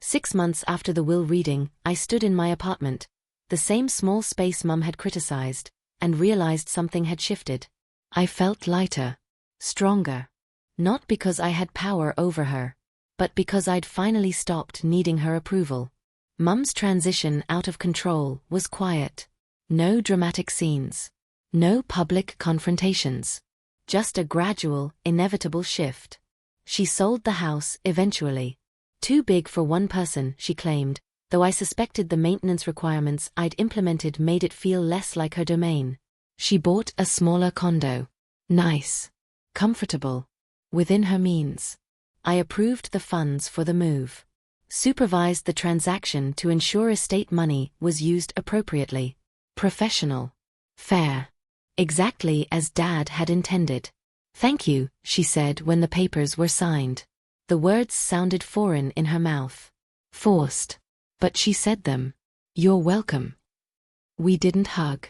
6 months after the will reading, I stood in my apartment, the same small space Mum had criticized, and realized something had shifted. I felt lighter. Stronger. Not because I had power over her, but because I'd finally stopped needing her approval. Mum's transition out of control was quiet. No dramatic scenes. No public confrontations. Just a gradual, inevitable shift. She sold the house eventually. Too big for one person, she claimed, though I suspected the maintenance requirements I'd implemented made it feel less like her domain. She bought a smaller condo. Nice. Comfortable. Within her means. I approved the funds for the move. Supervised the transaction to ensure estate money was used appropriately. Professional. Fair. Exactly as Dad had intended. "Thank you," she said when the papers were signed. The words sounded foreign in her mouth. Forced. But she said them. "You're welcome." We didn't hug.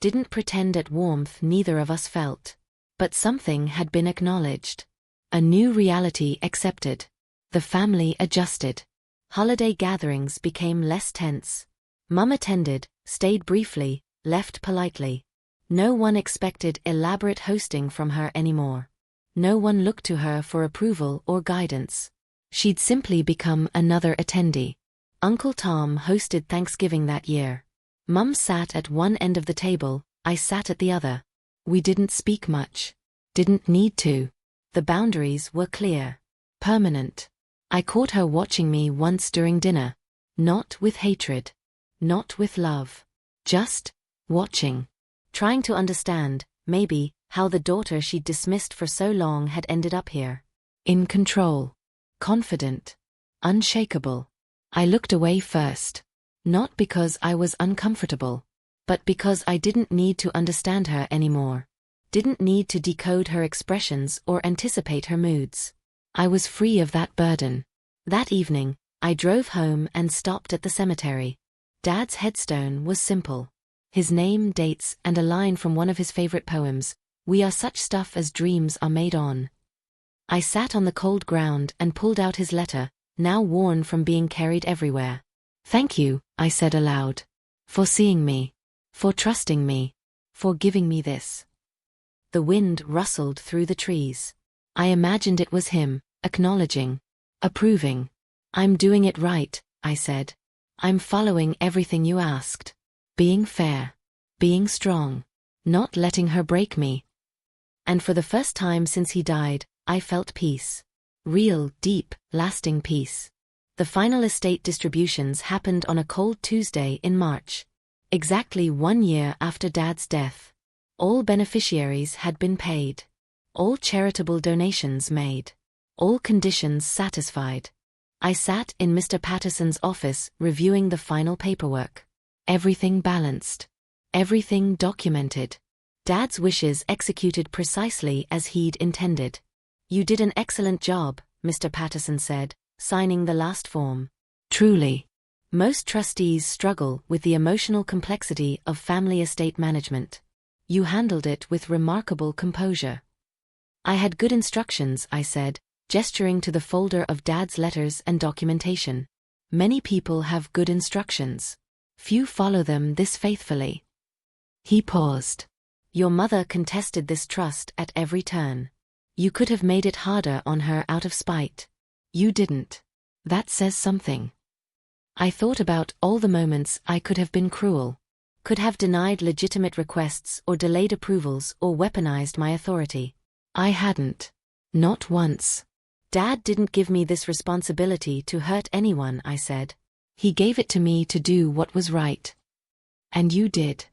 Didn't pretend at warmth neither of us felt. But something had been acknowledged. A new reality accepted. The family adjusted. Holiday gatherings became less tense. Mum attended, stayed briefly, left politely. No one expected elaborate hosting from her anymore. No one looked to her for approval or guidance. She'd simply become another attendee. Uncle Tom hosted Thanksgiving that year. Mum sat at one end of the table, I sat at the other. We didn't speak much. Didn't need to. The boundaries were clear. Permanent. I caught her watching me once during dinner. Not with hatred. Not with love. Just watching. Trying to understand, maybe, how the daughter she'd dismissed for so long had ended up here. In control. Confident. Unshakable. I looked away first. Not because I was uncomfortable. But because I didn't need to understand her anymore. Didn't need to decode her expressions or anticipate her moods. I was free of that burden. That evening, I drove home and stopped at the cemetery. Dad's headstone was simple. His name, dates, and a line from one of his favorite poems, "We are such stuff as dreams are made on." I sat on the cold ground and pulled out his letter, now worn from being carried everywhere. "Thank you," I said aloud. "For seeing me. For trusting me. For giving me this." The wind rustled through the trees. I imagined it was him, acknowledging, approving. "I'm doing it right," I said. "I'm following everything you asked. Being fair. Being strong. Not letting her break me." And for the first time since he died, I felt peace. Real, deep, lasting peace. The final estate distributions happened on a cold Tuesday in March. Exactly 1 year after Dad's death. All beneficiaries had been paid. All charitable donations made. All conditions satisfied. I sat in Mr. Patterson's office reviewing the final paperwork. Everything balanced. Everything documented. Dad's wishes executed precisely as he'd intended. "You did an excellent job," Mr. Patterson said, signing the last form. "Truly." Most trustees struggle with the emotional complexity of family estate management. "You handled it with remarkable composure." "I had good instructions," I said, gesturing to the folder of Dad's letters and documentation. "Many people have good instructions. Few follow them this faithfully." He paused. "Your mother contested this trust at every turn. You could have made it harder on her out of spite. You didn't. That says something." I thought about all the moments I could have been cruel. Could have denied legitimate requests or delayed approvals or weaponized my authority. I hadn't. Not once. "Dad didn't give me this responsibility to hurt anyone," I said. "He gave it to me to do what was right." "And you did."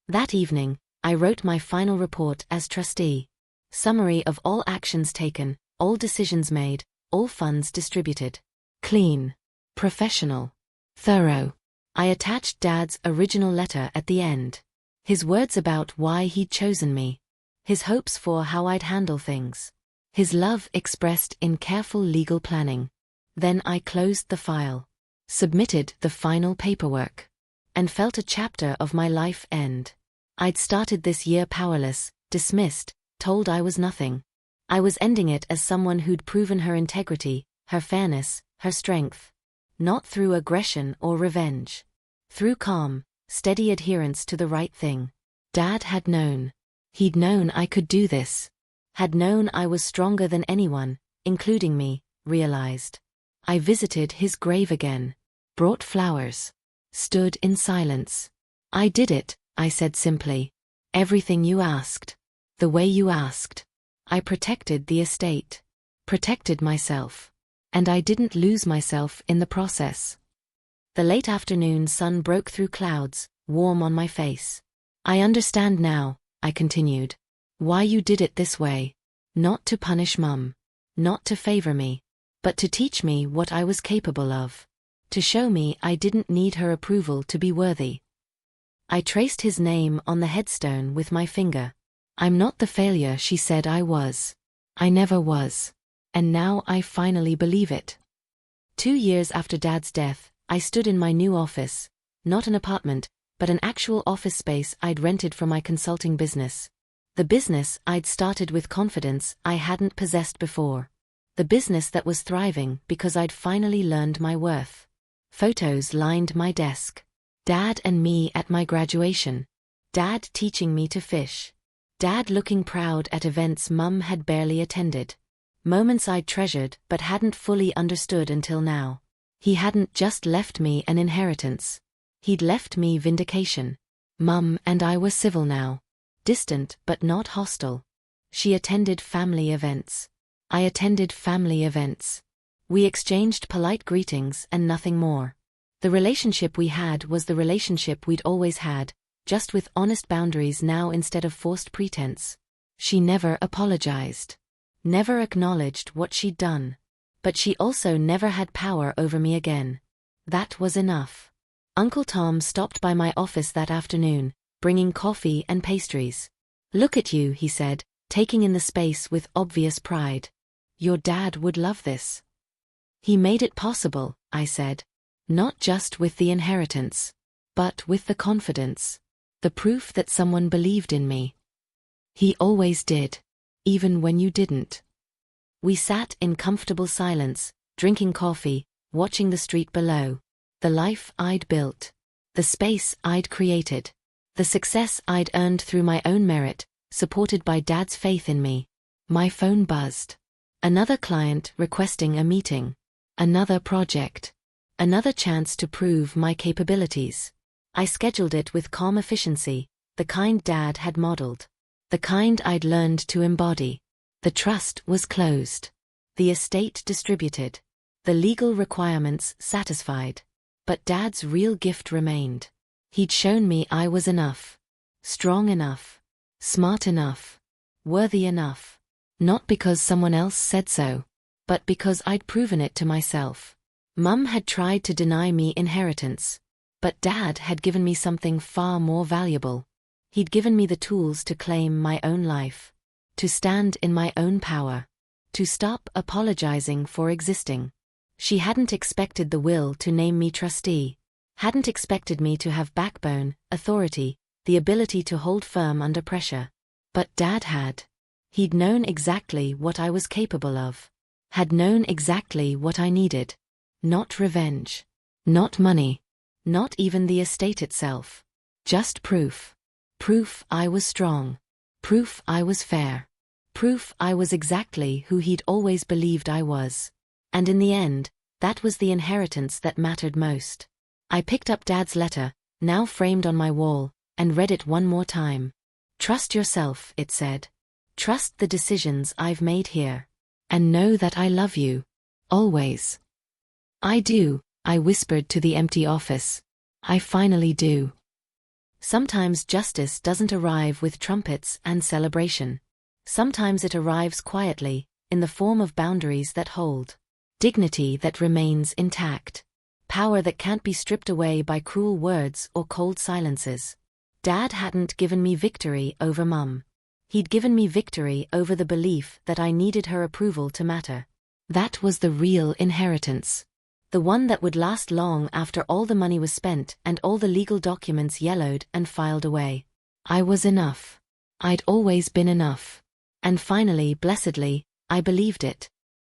That evening, I wrote my final report as trustee. Summary of all actions taken, all decisions made, all funds distributed. Clean. Professional. Thorough. I attached Dad's original letter at the end. His words about why he'd chosen me. His hopes for how I'd handle things. His love expressed in careful legal planning. Then I closed the file. Submitted the final paperwork. And felt a chapter of my life end. I'd started this year powerless, dismissed, told I was nothing. I was ending it as someone who'd proven her integrity, her fairness, her strength. Not through aggression or revenge. Through calm, steady adherence to the right thing. Dad had known. He'd known I could do this. Had known I was stronger than anyone, including me, realized. I visited his grave again. Brought flowers. Stood in silence. I did it, I said simply. Everything you asked. The way you asked. I protected the estate. Protected myself. And I didn't lose myself in the process. The late afternoon sun broke through clouds, warm on my face. I understand now, I continued, why you did it this way. Not to punish Mum. Not to favor me. But to teach me what I was capable of. To show me I didn't need her approval to be worthy. I traced his name on the headstone with my finger. I'm not the failure she said I was. I never was. And now I finally believe it. 2 years after Dad's death, I stood in my new office. Not an apartment, but an actual office space I'd rented for my consulting business. The business I'd started with confidence I hadn't possessed before. The business that was thriving because I'd finally learned my worth. Photos lined my desk. Dad and me at my graduation. Dad teaching me to fish. Dad looking proud at events Mum had barely attended. Moments I'd treasured but hadn't fully understood until now. He hadn't just left me an inheritance. He'd left me vindication. Mum and I were civil now. Distant but not hostile. She attended family events. I attended family events. We exchanged polite greetings and nothing more. The relationship we had was the relationship we'd always had, just with honest boundaries now instead of forced pretense. She never apologized. Never acknowledged what she'd done. But she also never had power over me again. That was enough. Uncle Tom stopped by my office that afternoon, bringing coffee and pastries. Look at you, he said, taking in the space with obvious pride. Your dad would love this. He made it possible, I said. Not just with the inheritance, but with the confidence. The proof that someone believed in me. He always did. Even when you didn't. We sat in comfortable silence, drinking coffee, watching the street below. The life I'd built. The space I'd created. The success I'd earned through my own merit, supported by Dad's faith in me. My phone buzzed. Another client requesting a meeting. Another project. Another chance to prove my capabilities. I scheduled it with calm efficiency, the kind Dad had modeled. The kind I'd learned to embody. The trust was closed. The estate distributed. The legal requirements satisfied. But Dad's real gift remained. He'd shown me I was enough. Strong enough. Smart enough. Worthy enough. Not because someone else said so, but because I'd proven it to myself. Mum had tried to deny me inheritance. But Dad had given me something far more valuable. He'd given me the tools to claim my own life. To stand in my own power. To stop apologizing for existing. She hadn't expected the will to name me trustee. Hadn't expected me to have backbone, authority, the ability to hold firm under pressure. But Dad had. He'd known exactly what I was capable of. Had known exactly what I needed. Not revenge. Not money. Not even the estate itself. Just proof. Proof I was strong. Proof I was fair. Proof I was exactly who he'd always believed I was. And in the end, that was the inheritance that mattered most. I picked up Dad's letter, now framed on my wall, and read it one more time. Trust yourself, it said. Trust the decisions I've made here. And know that I love you. Always. I do, I whispered to the empty office. I finally do. Sometimes justice doesn't arrive with trumpets and celebration. Sometimes it arrives quietly, in the form of boundaries that hold. Dignity that remains intact. Power that can't be stripped away by cruel words or cold silences. Dad hadn't given me victory over Mum. He'd given me victory over the belief that I needed her approval to matter. That was the real inheritance. The one that would last long after all the money was spent and all the legal documents yellowed and filed away. I was enough. I'd always been enough. And finally, blessedly, I believed it.